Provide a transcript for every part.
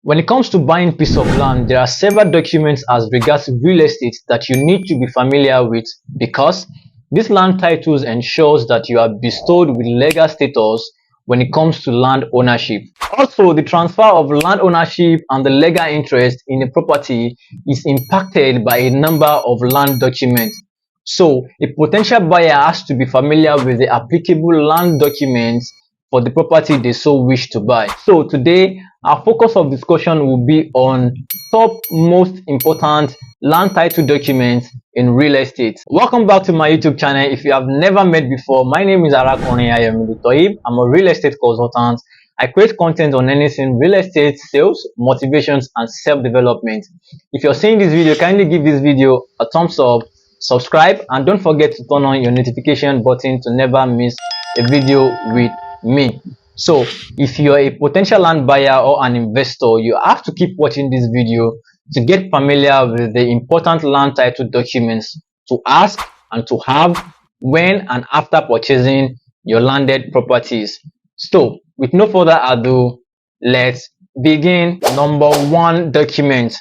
When it comes to buying piece of land, there are several documents as regards real estate that you need to be familiar with, because these land titles ensures that you are bestowed with legal status when it comes to land ownership. Also, the transfer of land ownership and the legal interest in a property is impacted by a number of land documents. So, a potential buyer has to be familiar with the applicable land documents for the property they so wish to buy. So today, our focus of discussion will be on top most important land title documents in real estate. Welcome back to my YouTube channel. If you have never met before, my name is Arakunrin. Ayomide Toheeb. I'm a real estate consultant. I create content on anything real estate, sales, motivations, and self-development. If you're seeing this video, kindly give this video a thumbs up, subscribe, and don't forget to turn on your notification button to never miss a video with me. So if you're a potential land buyer or an investor, you have to keep watching this video to get familiar with the important land title documents to ask and to have when and after purchasing your landed properties. So with no further ado, let's begin. Number one document: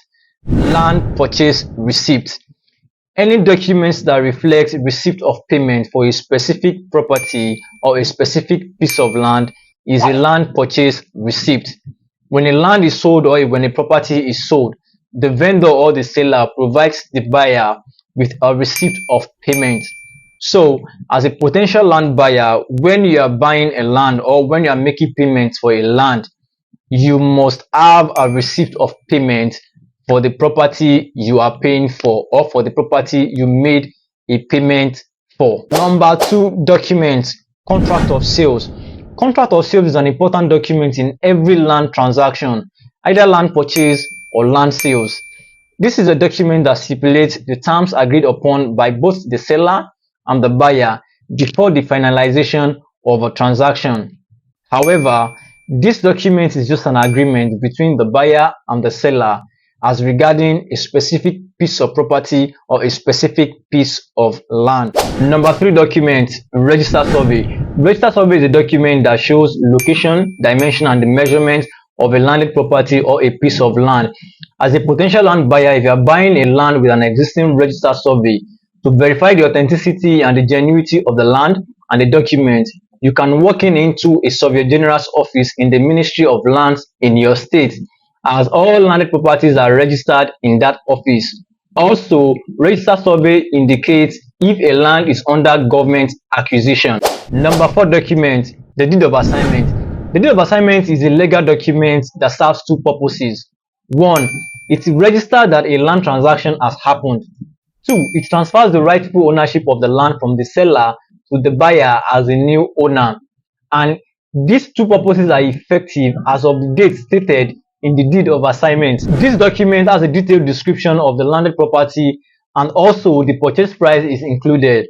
land purchase receipt. Any documents that reflect receipt of payment for a specific property or a specific piece of land is a land purchase receipt. When a land is sold or when a property is sold, the vendor or the seller provides the buyer with a receipt of payment. So, as a potential land buyer, when you are buying a land or when you are making payments for a land, you must have a receipt of payment for the property you are paying for or for the property you made a payment for. Number two document: contract of sales. Contract of sales is an important document in every land transaction, either land purchase or land sales. This is a document that stipulates the terms agreed upon by both the seller and the buyer before the finalization of a transaction. However, this document is just an agreement between the buyer and the seller as regarding a specific piece of property or a specific piece of land. Number three document: register survey. Register survey is a document that shows location, dimension, and the measurement of a landed property or a piece of land. As a potential land buyer, if you are buying a land with an existing register survey, to verify the authenticity and the genuinity of the land and the document, you can walk into a Surveyor General's office in the Ministry of Lands in your state, as all landed properties are registered in that office. Also, register survey indicates if a land is under government acquisition. Number four document: the deed of assignment. The deed of assignment is a legal document that serves two purposes. One, it registers that a land transaction has happened. Two, it transfers the rightful ownership of the land from the seller to the buyer as a new owner. And these two purposes are effective as of the date stated in the deed of assignment. This document has a detailed description of the landed property, and also the purchase price is included.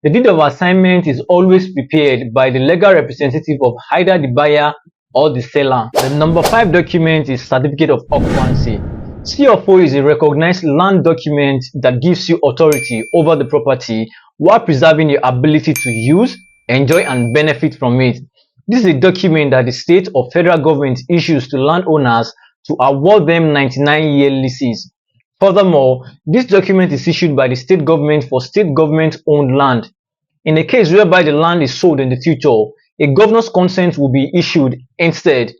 The deed of assignment is always prepared by the legal representative of either the buyer or the seller. The number five document is certificate of occupancy. CFO is a recognized land document that gives you authority over the property while preserving your ability to use, enjoy, and benefit from it. This is a document that the state or federal government issues to landowners to award them 99-year leases. Furthermore, this document is issued by the state government for state government-owned land. In a case whereby the land is sold in the future, a governor's consent will be issued instead.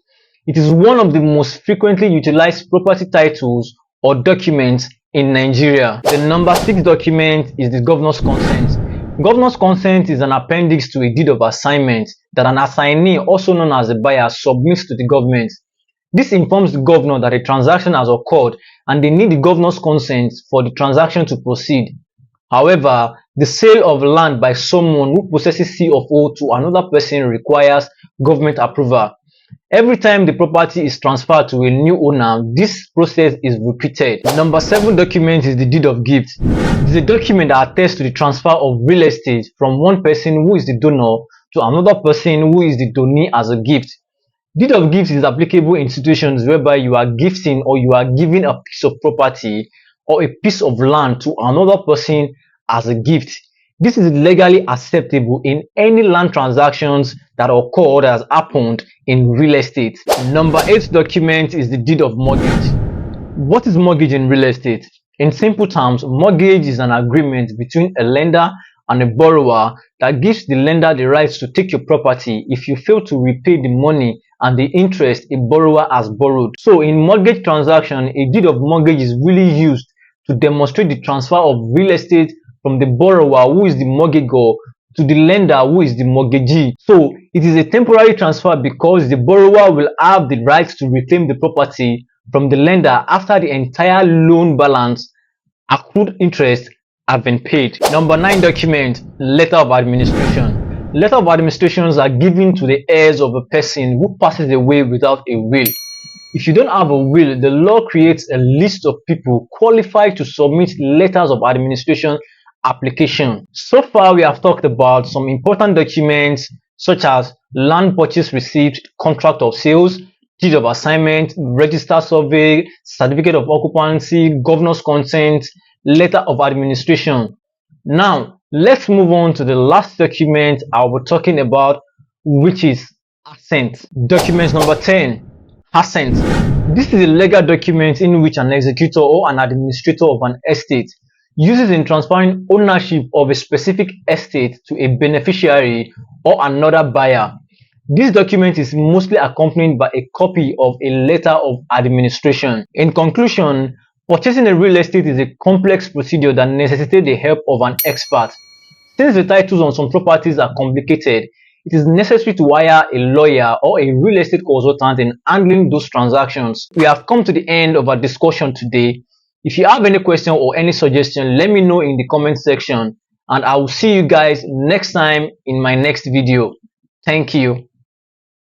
It is one of the most frequently utilized property titles or documents in Nigeria. The number six document is the governor's consent. Governor's consent is an appendix to a deed of assignment that an assignee, also known as a buyer, submits to the government. This informs the governor that a transaction has occurred and they need the governor's consent for the transaction to proceed. However, the sale of land by someone who possesses C of O to another person requires government approval. Every time the property is transferred to a new owner, this process is repeated. Number seven document is the deed of gift. It is a document that attests to the transfer of real estate from one person who is the donor to another person who is the donee as a gift. Deed of gift is applicable in situations whereby you are gifting or you are giving a piece of property or a piece of land to another person as a gift. This is legally acceptable in any land transactions that occur or has happened in real estate. Number 8 document is the deed of mortgage. What is mortgage in real estate? In simple terms, mortgage is an agreement between a lender and a borrower that gives the lender the right to take your property if you fail to repay the money and the interest a borrower has borrowed. So in mortgage transaction, a deed of mortgage is really used to demonstrate the transfer of real estate from the borrower, who is the mortgagor, to the lender, who is the mortgagee. So it is a temporary transfer because the borrower will have the right to reclaim the property from the lender after the entire loan balance, accrued interest, have been paid. Number 9 document, letter of administration. Letter of administrations are given to the heirs of a person who passes away without a will. If you don't have a will, the law creates a list of people qualified to submit letters of administration application. So far, we have talked about some important documents such as land purchase receipt, contract of sales, deed of assignment, register survey, certificate of occupancy, governor's consent, letter of administration. Now, let's move on to the last document I'll be talking about, which is ASSENT. Document number 10. ASSENT. This is a legal document in which an executor or an administrator of an estate uses in transferring ownership of a specific estate to a beneficiary or another buyer. This document is mostly accompanied by a copy of a letter of administration. In conclusion, purchasing a real estate is a complex procedure that necessitates the help of an expert. Since the titles on some properties are complicated, it is necessary to hire a lawyer or a real estate consultant in handling those transactions. We have come to the end of our discussion today. If you have any question or any suggestion, let me know in the comment section, and I will see you guys next time in my next video. Thank you.